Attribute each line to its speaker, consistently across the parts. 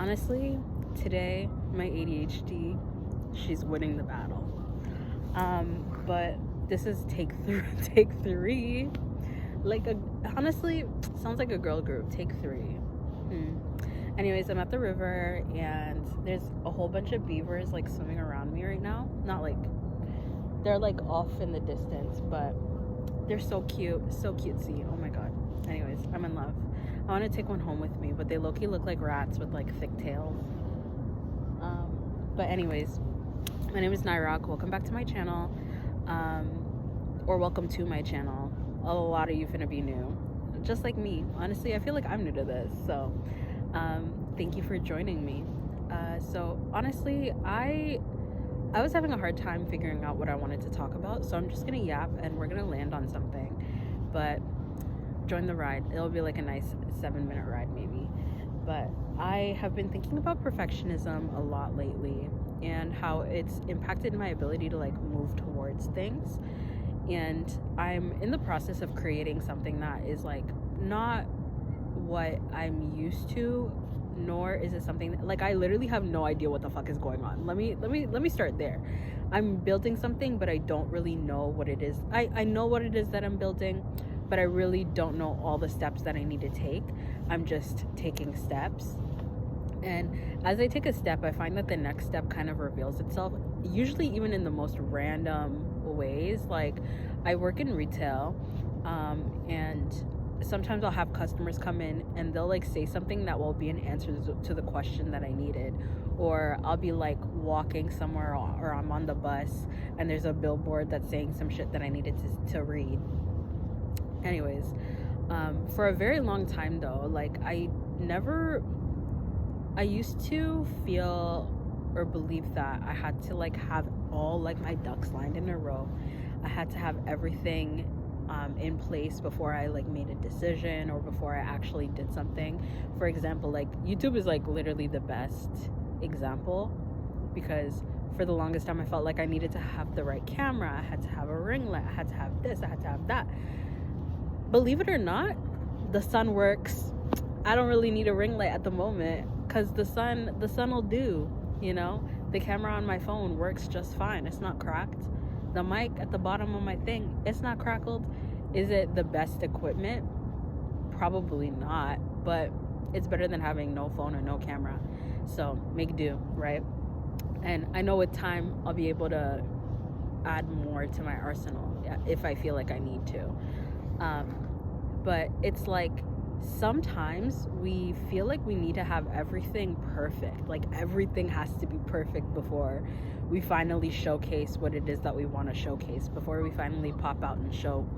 Speaker 1: Honestly, today my ADHD, she's winning the battle. But this is take three. Take three. Like honestly, sounds like a girl group. Take three. Anyways, I'm at the river and there's a whole bunch of beavers like swimming around me right now. Not like they're like off in the distance, but they're so cute, so cutesy. Oh my god. Anyways, I'm in love. I want to take one home with me, but they low-key look like rats with like thick tails. But anyways, my name is Nairock. Welcome back to my channel, or welcome to my channel. A lot of you finna be new, just like me. Honestly, I feel like I'm new to this, so thank you for joining me. So honestly, I was having a hard time figuring out what I wanted to talk about, so I'm just gonna yap and we're gonna land on something. But join the ride. It'll be like a nice 7-minute ride maybe. But I have been thinking about perfectionism a lot lately and how it's impacted my ability to like move towards things. And I'm in the process of creating something that is like not what I'm used to, nor is it something that, like, I literally have no idea what the fuck is going on. Let me start there. I'm building something, but I don't really know what it is. I know what it is that I'm building, but I really don't know all the steps that I need to take. I'm just taking steps. And as I take a step, I find that the next step kind of reveals itself, usually even in the most random ways. Like, I work in retail, and sometimes I'll have customers come in and they'll like say something that will be an answer to the question that I needed. Or I'll be like walking somewhere, or I'm on the bus and there's a billboard that's saying some shit that I needed to read. Anyways, for a very long time though, like I used to feel or believe that I had to like have all like my ducks lined in a row. I had to have everything in place before I like made a decision or before I actually did something. For example, like YouTube is like literally the best example, because for the longest time I felt like I needed to have the right camera. I had to have a ring light. I had to have this. I had to have that. Believe it or not, the sun works. I don't really need a ring light at the moment because the sun will do, you know. The camera on my phone works just fine. It's not cracked. The mic at the bottom of my thing, it's not crackled. Is it the best equipment? Probably not, but it's better than having no phone or no camera. So make do, right? And I know with time I'll be able to add more to my arsenal if I feel like I need to. But it's like sometimes we feel like we need to have everything perfect. Like everything has to be perfect before we finally showcase what it is that we want to showcase, before we finally pop out and show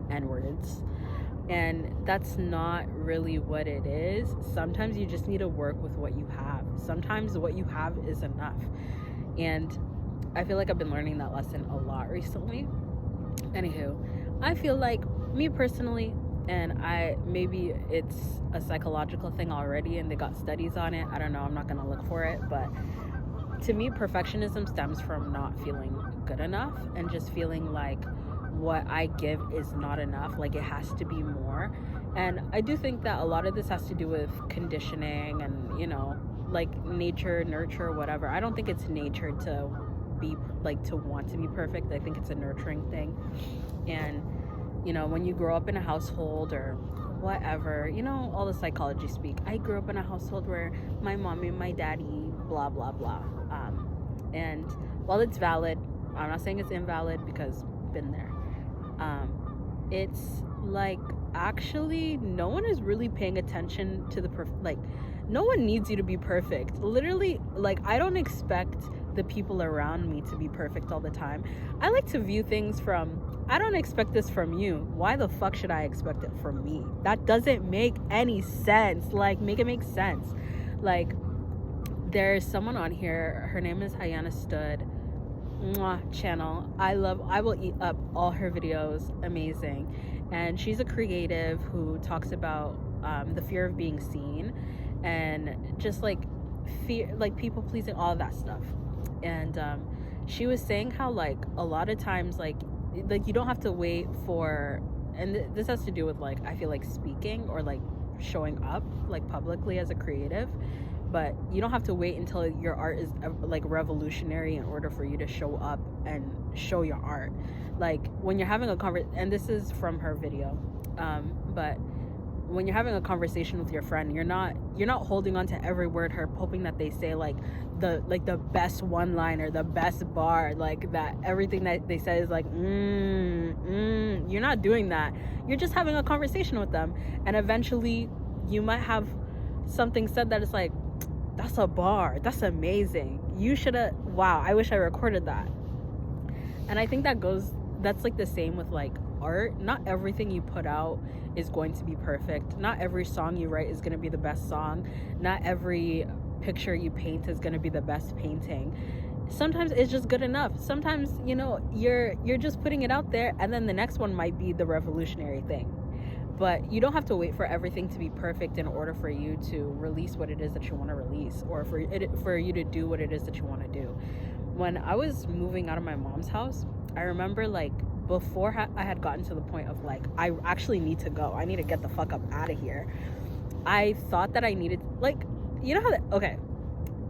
Speaker 1: N-words. And that's not really what it is. Sometimes you just need to work with what you have. Sometimes what you have is enough. And I feel like I've been learning that lesson a lot recently. Anywho, I feel like, me personally, and maybe it's a psychological thing already and they got studies on it, I don't know, I'm not gonna look for it, but to me perfectionism stems from not feeling good enough and just feeling like what I give is not enough, like it has to be more. And I do think that a lot of this has to do with conditioning and, you know, like nature, nurture, whatever. I don't think it's nature to be like to want to be perfect. I think it's a nurturing thing. And you know, when you grow up in a household or whatever, you know, all the psychology speak. I grew up in a household where my mommy and my daddy, blah, blah, blah. And while it's valid, I'm not saying it's invalid because I've been there. It's like, actually, no one is really paying attention to like, no one needs you to be perfect. Literally, like, I don't expect the people around me to be perfect all the time. I like to view things from, I don't expect this from you. Why the fuck should I expect it from me? That doesn't make any sense. Like, make it make sense. Like, there's someone on here, her name is Hayana Stud. Mwah, channel. I will eat up all her videos. Amazing. And she's a creative who talks about the fear of being seen and just like fear, like people pleasing, all of that stuff. And she was saying how like a lot of times like you don't have to wait for, and this has to do with like, I feel like speaking or like showing up like publicly as a creative, but you don't have to wait until your art is like revolutionary in order for you to show up and show your art. Like when you're having a and this is from her video, but when you're having a conversation with your friend, you're not holding on to every word her, hoping that they say like the best one liner, the best bar, like that everything that they say is like you're not doing that. You're just having a conversation with them, and eventually you might have something said that is like, that's a bar, that's amazing, you should have, wow, I wish I recorded that. And I think that's like the same with like art. Not everything you put out is going to be perfect. Not every song you write is going to be the best song. Not every picture you paint is going to be the best painting. Sometimes it's just good enough. Sometimes, you know, you're just putting it out there, and then the next one might be the revolutionary thing. But you don't have to wait for everything to be perfect in order for you to release what it is that you want to release, or for you to do what it is that you want to do. When I was moving out of my mom's house, I remember like before I had gotten to the point of like, I actually need to go, I need to get the fuck up out of here, I thought that I needed, like, you know how okay,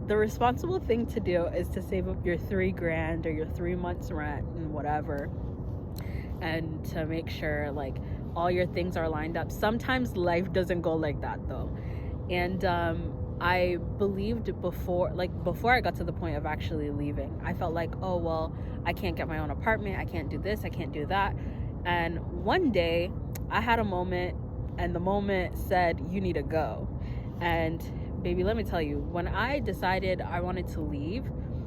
Speaker 1: the responsible thing to do is to save up your $3,000 or your 3 months rent and whatever, and to make sure like all your things are lined up. Sometimes life doesn't go like that though. And I believed before I got to the point of actually leaving, I felt like, oh well, I can't get my own apartment, I can't do this, I can't do that. And one day I had a moment, and the moment said, you need to go. And baby, let me tell you, when I decided I wanted to leave,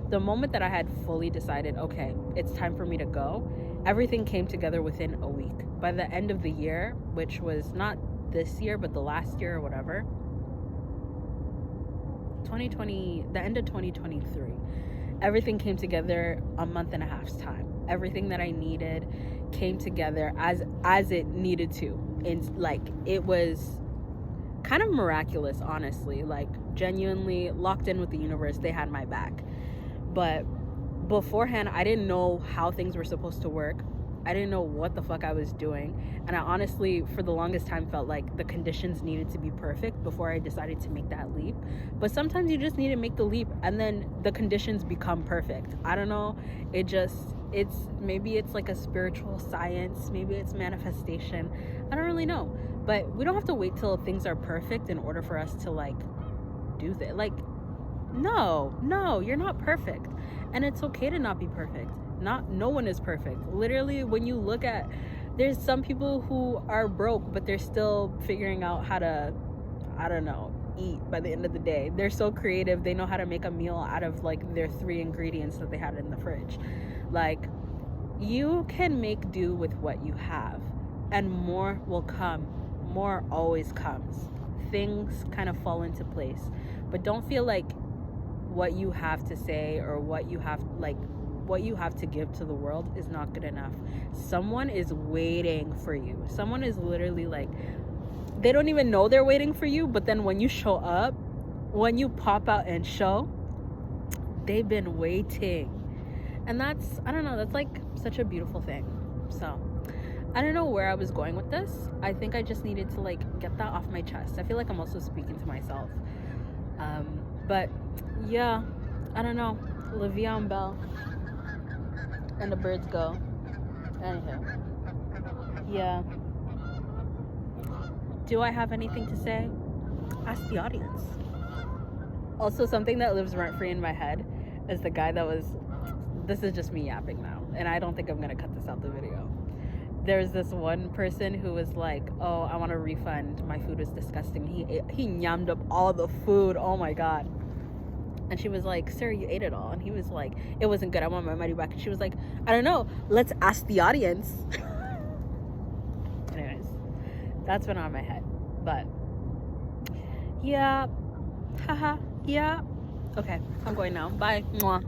Speaker 1: the moment that I had fully decided, okay, it's time for me to go, everything came together within a week. By the end of the year, which was not this year, but the last year or whatever, 2020, the end of 2023, everything came together a month and a half's time. Everything that I needed came together as it needed to. And like, it was kind of miraculous, honestly, like genuinely locked in with the universe. They had my back. But beforehand, I didn't know how things were supposed to work. I didn't know what the fuck I was doing. And I honestly, for the longest time, felt like the conditions needed to be perfect before I decided to make that leap. But sometimes you just need to make the leap, and then the conditions become perfect. I don't know. Maybe it's like a spiritual science. Maybe it's manifestation. I don't really know. But we don't have to wait till things are perfect in order for us to like do that. Like, no, you're not perfect. And it's okay to not be perfect. No one is perfect. Literally, when you look at, there's some people who are broke, but they're still figuring out how to, I don't know, eat by the end of the day. They're so creative. They know how to make a meal out of like their 3 ingredients that they had in the fridge. Like, you can make do with what you have, and more will come. More always comes. Things kind of fall into place. But don't feel like what you have to say or what you have to give to the world is not good enough. Someone is waiting for you. Someone is literally like, they don't even know they're waiting for you, but then when you show up, when you pop out and show, they've been waiting. And that's, I don't know, that's like such a beautiful thing. So I don't know where I was going with this. I think I just needed to like get that off my chest. I feel like I'm also speaking to myself. But yeah, I don't know. Le'Veon Bell and the birds go. Anywho, yeah. Do I have anything to say? Ask the audience. Also, something that lives rent-free in my head is the guy that was, this is just me yapping now, and I don't think I'm gonna cut this out the video. There's this one person who was like, oh, I want a refund, my food was disgusting. He nyammed up all the food, oh my god. And she was like, sir, you ate it all. And he was like, it wasn't good, I want my money back. And she was like, I don't know, let's ask the audience. Anyways, that's been on my head. But yeah, haha, yeah. Okay, I'm going now, bye. Mwah.